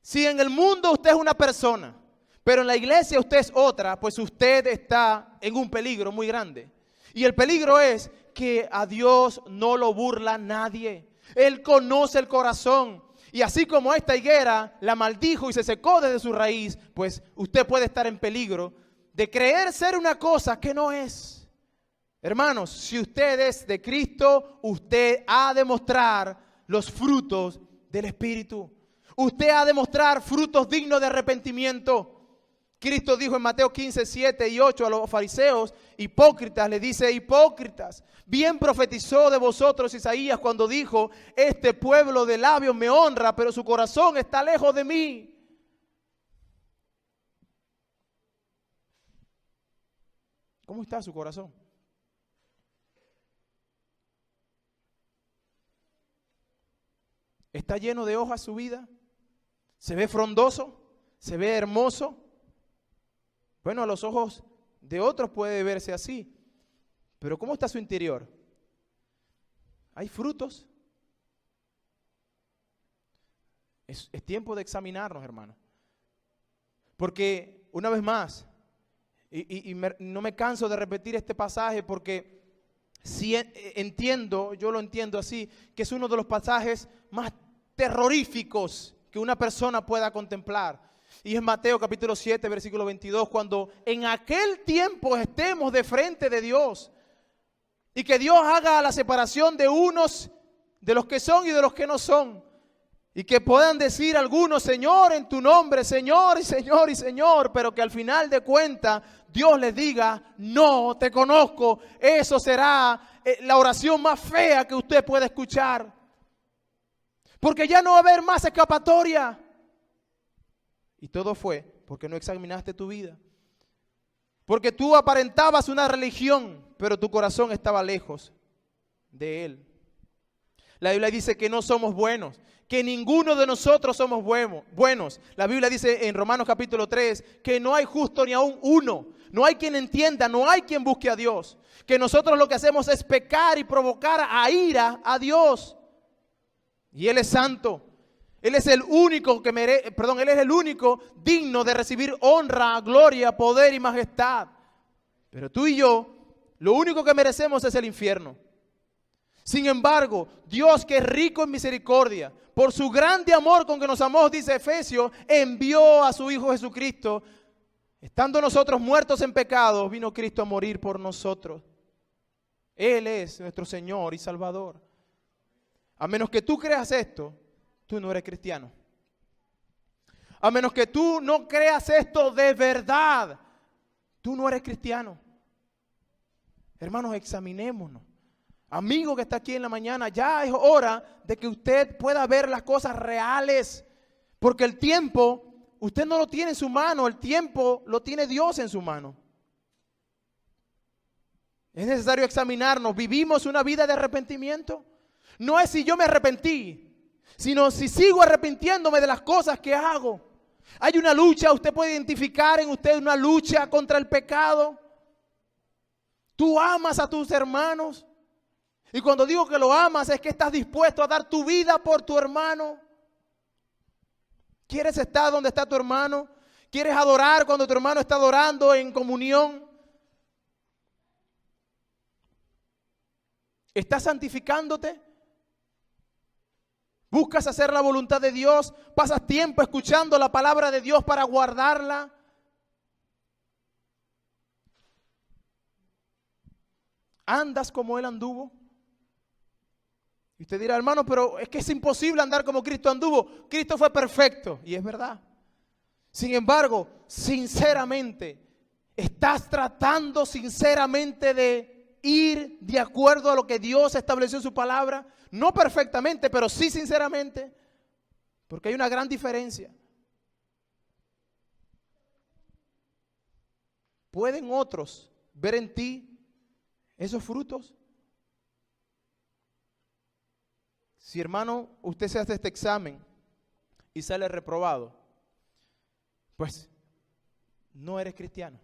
si en el mundo usted es una persona, pero en la iglesia usted es otra, pues usted está en un peligro muy grande. Y el peligro es que a Dios no lo burla nadie. Él conoce el corazón. Y así como esta higuera la maldijo y se secó desde su raíz, pues usted puede estar en peligro de creer ser una cosa que no es. Hermanos, si usted es de Cristo, usted ha de mostrar los frutos del Espíritu. Usted ha de mostrar frutos dignos de arrepentimiento. Cristo dijo en Mateo 15, 7 y 8 a los fariseos, hipócritas, le dice, hipócritas, bien profetizó de vosotros Isaías cuando dijo, este pueblo de labios me honra, pero su corazón está lejos de mí. ¿Cómo está su corazón? ¿Está lleno de hojas su vida? ¿Se ve frondoso? ¿Se ve hermoso? Bueno, a los ojos de otros puede verse así, pero ¿cómo está su interior? ¿Hay frutos? Es tiempo de examinarnos, hermano. Porque, una vez más, no me canso de repetir este pasaje porque sí entiendo, yo lo entiendo así, que es uno de los pasajes más terroríficos que una persona pueda contemplar. Y es Mateo capítulo 7, versículo 22, cuando en aquel tiempo estemos de frente de Dios y que Dios haga la separación de unos, de los que son y de los que no son. Y que puedan decir algunos, Señor, en tu nombre, Señor y Señor y Señor, pero que al final de cuentas Dios les diga, no te conozco. Eso será la oración más fea que usted pueda escuchar. Porque ya no va a haber más escapatoria. Y todo fue porque no examinaste tu vida. Porque tú aparentabas una religión, pero tu corazón estaba lejos de Él. La Biblia dice que no somos buenos, que ninguno de nosotros somos buenos. La Biblia dice en Romanos capítulo 3 que no hay justo ni aún uno. No hay quien entienda, no hay quien busque a Dios. Que nosotros lo que hacemos es pecar y provocar a ira a Dios. Y Él es santo. Él es el único Él es el único digno de recibir honra, gloria, poder y majestad. Pero tú y yo, lo único que merecemos es el infierno. Sin embargo, Dios, que es rico en misericordia, por su grande amor con que nos amó, dice Efesios, envió a su Hijo Jesucristo. Estando nosotros muertos en pecados, vino Cristo a morir por nosotros. Él es nuestro Señor y Salvador. A menos que tú creas esto, tú no eres cristiano. A menos que tú no creas esto de verdad, tú no eres cristiano. Hermanos, examinémonos. Amigo que está aquí en la mañana, ya es hora de que usted pueda ver las cosas reales. Porque el tiempo, usted no lo tiene en su mano, el tiempo lo tiene Dios en su mano. Es necesario examinarnos. ¿Vivimos una vida de arrepentimiento? No es si yo me arrepentí, sino si sigo arrepintiéndome de las cosas que hago. Hay una lucha, usted puede identificar en usted una lucha contra el pecado. Tú amas a tus hermanos. Y cuando digo que lo amas es que estás dispuesto a dar tu vida por tu hermano. ¿Quieres estar donde está tu hermano? ¿Quieres adorar cuando tu hermano está adorando en comunión? ¿Estás santificándote? ¿Buscas hacer la voluntad de Dios? ¿Pasas tiempo escuchando la palabra de Dios para guardarla? ¿Andas como Él anduvo? Y usted dirá, hermano, pero es que es imposible andar como Cristo anduvo. Cristo fue perfecto, y es verdad. Sin embargo, sinceramente, ¿estás tratando sinceramente de ir de acuerdo a lo que Dios estableció en su palabra? No perfectamente, pero sí sinceramente, porque hay una gran diferencia. ¿Pueden otros ver en ti esos frutos? Si, hermano, usted se hace este examen y sale reprobado, pues no eres cristiano.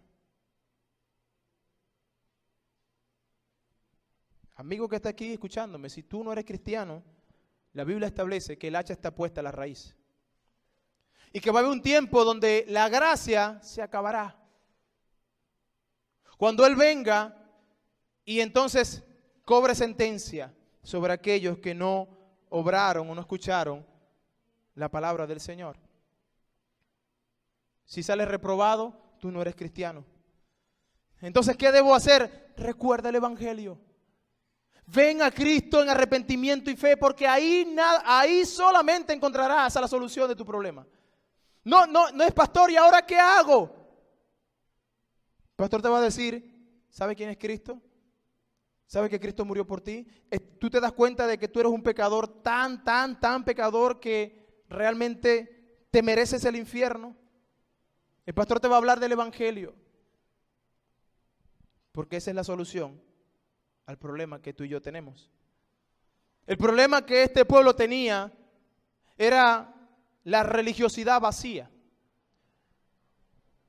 Amigo que está aquí escuchándome, si tú no eres cristiano, la Biblia establece que el hacha está puesta a la raíz. Y que va a haber un tiempo donde la gracia se acabará. Cuando Él venga y entonces cobre sentencia sobre aquellos que no obraron o no escucharon la palabra del Señor. Si sales reprobado, tú no eres cristiano. Entonces, ¿qué debo hacer? Recuerda el Evangelio. Ven a Cristo en arrepentimiento y fe, porque ahí solamente encontrarás la solución de tu problema. No es pastor, ¿y ahora qué hago? El pastor te va a decir, ¿sabe quién es Cristo? ¿Sabe que Cristo murió por ti? Tú te das cuenta de que tú eres un pecador tan pecador que realmente te mereces el infierno. El pastor te va a hablar del Evangelio, porque esa es la solución al problema que tú y yo tenemos. El problema que este pueblo tenía era la religiosidad vacía.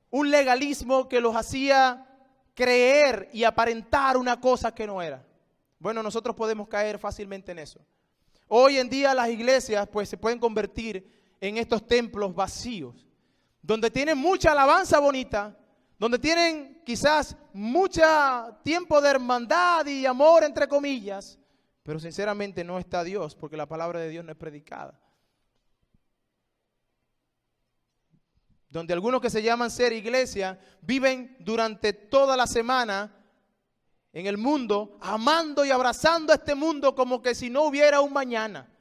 Un legalismo que los hacía creer y aparentar una cosa que no era. Bueno, nosotros podemos caer fácilmente en eso. Hoy en día las iglesias pues se pueden convertir en estos templos vacíos, donde tienen mucha alabanza bonita, donde tienen quizás mucho tiempo de hermandad y amor entre comillas, pero sinceramente no está Dios, porque la palabra de Dios no es predicada. Donde algunos que se llaman ser iglesia viven durante toda la semana en el mundo, amando y abrazando a este mundo como que si no hubiera un mañana.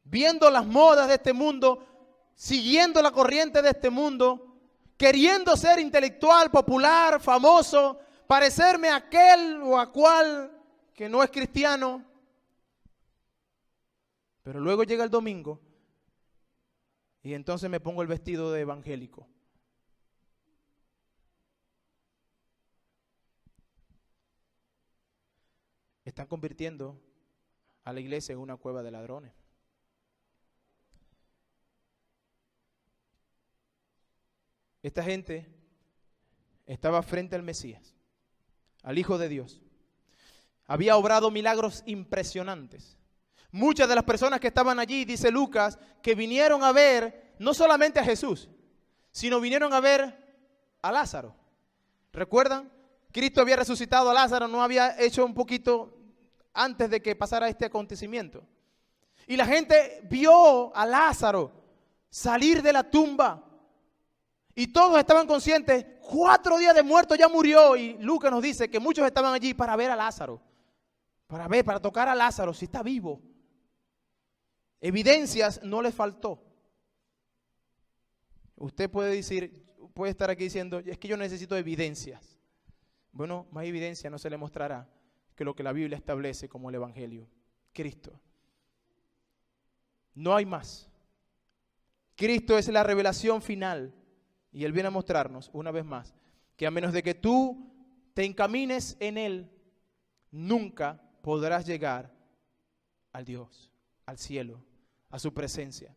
Viendo las modas de este mundo, siguiendo la corriente de este mundo, queriendo ser intelectual, popular, famoso, parecerme a aquel o a cual que no es cristiano. Pero luego llega el domingo y entonces me pongo el vestido de evangélico. Están convirtiendo a la iglesia en una cueva de ladrones. Esta gente estaba frente al Mesías, al Hijo de Dios. Había obrado milagros impresionantes. Muchas de las personas que estaban allí, dice Lucas, que vinieron a ver no solamente a Jesús, sino vinieron a ver a Lázaro. ¿Recuerdan? Cristo había resucitado a Lázaro, no había hecho un poquito antes de que pasara este acontecimiento. Y la gente vio a Lázaro salir de la tumba. Y todos estaban conscientes, 4 días de muerto, ya murió. Y Lucas nos dice que muchos estaban allí para ver a Lázaro. Para tocar a Lázaro, si está vivo. Evidencias no les faltó. Usted puede estar aquí diciendo, es que yo necesito evidencias. Bueno, más evidencia no se le mostrará que lo que la Biblia establece como el Evangelio, Cristo. No hay más. Cristo es la revelación final. Y Él viene a mostrarnos una vez más que a menos de que tú te encamines en Él, nunca podrás llegar al Dios, al cielo, a su presencia.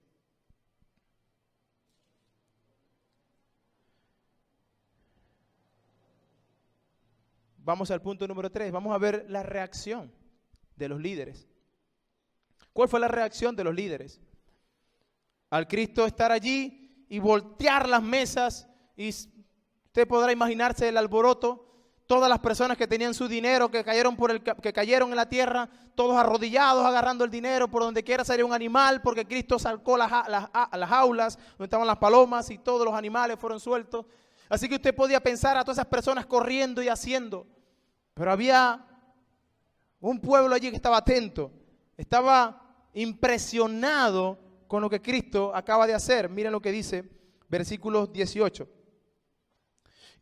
Vamos al punto número 3. Vamos a ver la reacción de los líderes. ¿Cuál fue la reacción de los líderes? Al Cristo estar allí y voltear las mesas, y usted podrá imaginarse el alboroto. Todas las personas que tenían su dinero, que cayeron en la tierra, todos arrodillados, agarrando el dinero, por donde quiera salía un animal, porque Cristo sacó las jaulas, donde estaban las palomas, y todos los animales fueron sueltos. Así que usted podía pensar a todas esas personas corriendo y haciendo. Pero había un pueblo allí que estaba atento, estaba impresionado con lo que Cristo acaba de hacer. Miren lo que dice, versículos 18.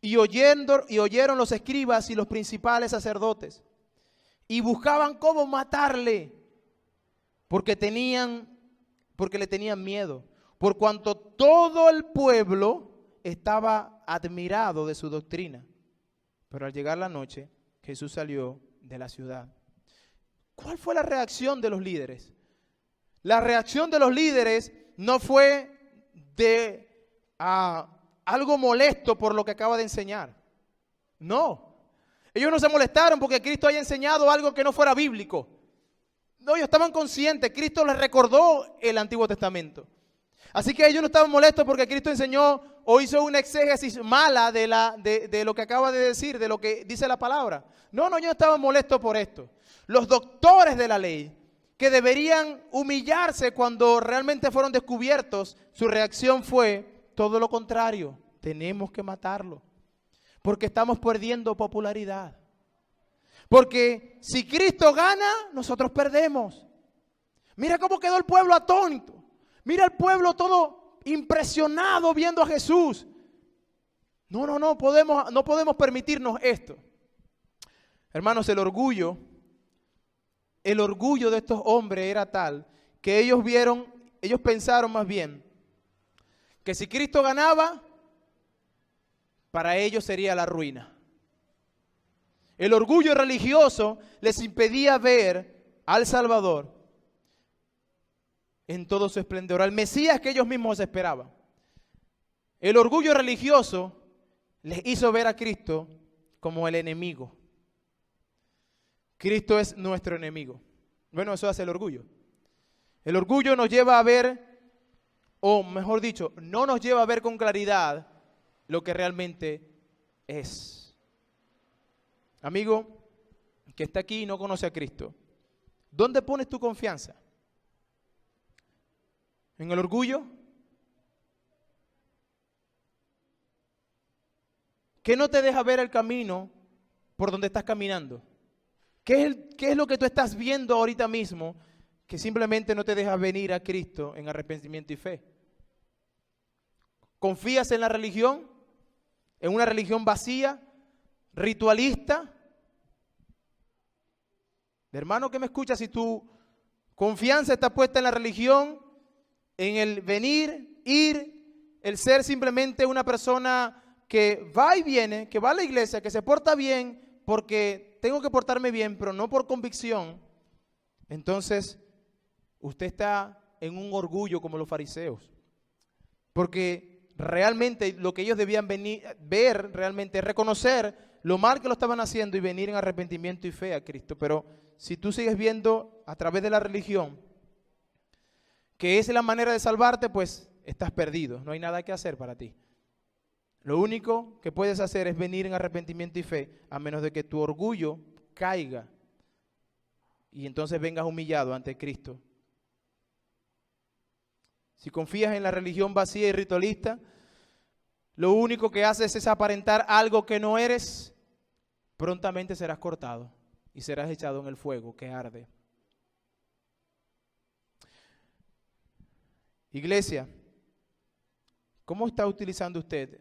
Y oyeron los escribas y los principales sacerdotes, y buscaban cómo matarle, porque le tenían miedo, por cuanto todo el pueblo estaba admirado de su doctrina. Pero al llegar la noche, Jesús salió de la ciudad. ¿Cuál fue la reacción de los líderes? La reacción de los líderes no fue de algo molesto por lo que acaba de enseñar. No. Ellos no se molestaron porque Cristo haya enseñado algo que no fuera bíblico. No, ellos estaban conscientes. Cristo les recordó el Antiguo Testamento. Así que ellos no estaban molestos porque Cristo enseñó o hizo una exégesis mala de lo que acaba de decir, de lo que dice la palabra. No, ellos no estaban molestos por esto. Los doctores de la ley, que deberían humillarse cuando realmente fueron descubiertos, su reacción fue todo lo contrario. Tenemos que matarlo, porque estamos perdiendo popularidad. Porque si Cristo gana, nosotros perdemos. Mira cómo quedó el pueblo atónito. Mira el pueblo todo impresionado viendo a Jesús. No podemos permitirnos esto. Hermanos, el orgullo de estos hombres era tal que ellos pensaron más bien que si Cristo ganaba, para ellos sería la ruina. El orgullo religioso les impedía ver al Salvador en todo su esplendor, al Mesías que ellos mismos esperaban. El orgullo religioso les hizo ver a Cristo como el enemigo. Cristo es nuestro enemigo. Bueno, eso hace el orgullo. El orgullo nos lleva a ver, o mejor dicho, no nos lleva a ver con claridad lo que realmente es. Amigo que está aquí y no conoce a Cristo, ¿dónde pones tu confianza? ¿En el orgullo? ¿Qué no te deja ver el camino por donde estás caminando? ¿Qué es lo que tú estás viendo ahorita mismo que simplemente no te deja venir a Cristo en arrepentimiento y fe? ¿Confías en la religión? ¿En una religión vacía, ritualista? Hermano que me escucha, si tu confianza está puesta en la religión, en el venir, ir, el ser simplemente una persona que va y viene, que va a la iglesia, que se porta bien porque tengo que portarme bien, pero no por convicción, entonces usted está en un orgullo como los fariseos. Porque realmente lo que ellos debían ver realmente es reconocer lo mal que lo estaban haciendo y venir en arrepentimiento y fe a Cristo. Pero si tú sigues viendo a través de la religión que esa es la manera de salvarte, pues estás perdido, no hay nada que hacer para ti. Lo único que puedes hacer es venir en arrepentimiento y fe, a menos de que tu orgullo caiga y entonces vengas humillado ante Cristo. Si confías en la religión vacía y ritualista, lo único que haces es aparentar algo que no eres, prontamente serás cortado y serás echado en el fuego que arde. Iglesia, ¿cómo está utilizando usted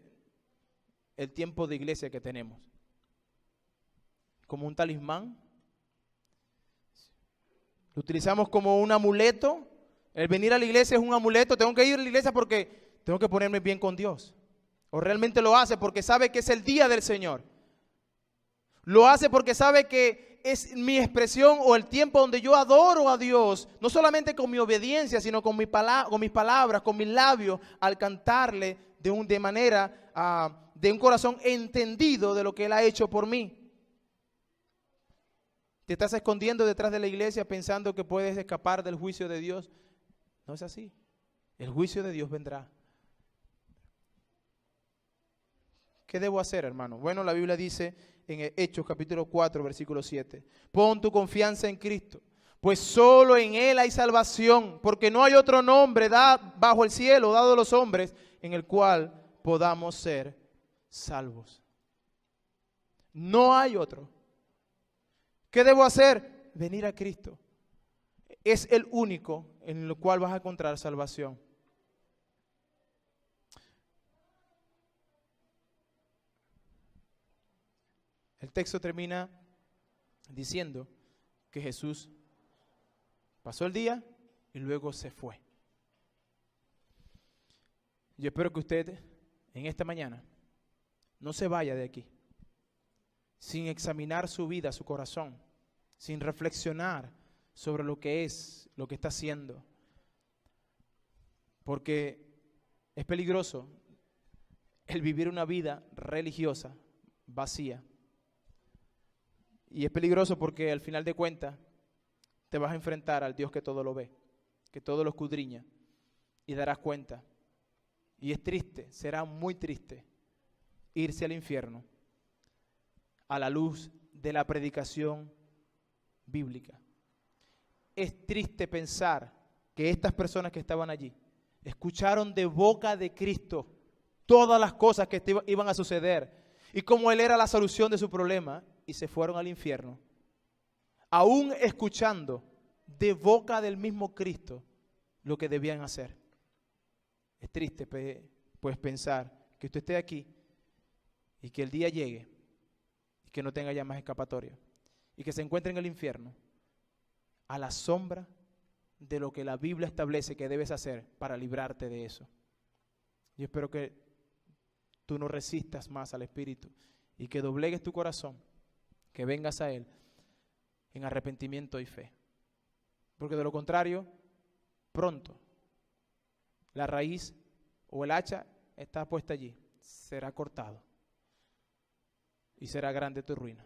el tiempo de iglesia que tenemos? ¿Como un talismán? ¿Lo utilizamos como un amuleto? El venir a la iglesia es un amuleto. Tengo que ir a la iglesia porque tengo que ponerme bien con Dios. O realmente lo hace porque sabe que es el día del Señor. Lo hace porque sabe que es mi expresión o el tiempo donde yo adoro a Dios, no solamente con mi obediencia, sino con mis palabras, con mis labios, al cantarle de un corazón entendido de lo que Él ha hecho por mí. Te estás escondiendo detrás de la iglesia pensando que puedes escapar del juicio de Dios. No es así. El juicio de Dios vendrá. ¿Qué debo hacer, hermano? Bueno, la Biblia dice en Hechos capítulo 4, versículo 7, pon tu confianza en Cristo, pues solo en Él hay salvación, porque no hay otro nombre bajo el cielo dado a los hombres en el cual podamos ser salvos. No hay otro. ¿Qué debo hacer? Venir a Cristo. Es el único en el cual vas a encontrar salvación. El texto termina diciendo que Jesús pasó el día y luego se fue. Yo espero que usted en esta mañana no se vaya de aquí sin examinar su vida, su corazón, sin reflexionar sobre lo que es, lo que está haciendo. Porque es peligroso el vivir una vida religiosa, vacía. Y es peligroso porque al final de cuentas te vas a enfrentar al Dios que todo lo ve, que todo lo escudriña, y darás cuenta. Y es triste, será muy triste irse al infierno a la luz de la predicación bíblica. Es triste pensar que estas personas que estaban allí escucharon de boca de Cristo todas las cosas que iban a suceder y cómo Él era la solución de su problema, y se fueron al infierno, aún escuchando de boca del mismo Cristo lo que debían hacer. Es triste pues pensar que usted esté aquí y que el día llegue y que no tenga ya más escapatoria y que se encuentre en el infierno a la sombra de lo que la Biblia establece que debes hacer para librarte de eso. Yo espero que tú no resistas más al Espíritu y que doblegues tu corazón, que vengas a Él en arrepentimiento y fe. Porque de lo contrario, pronto, la raíz o el hacha está puesta allí, será cortado y será grande tu ruina.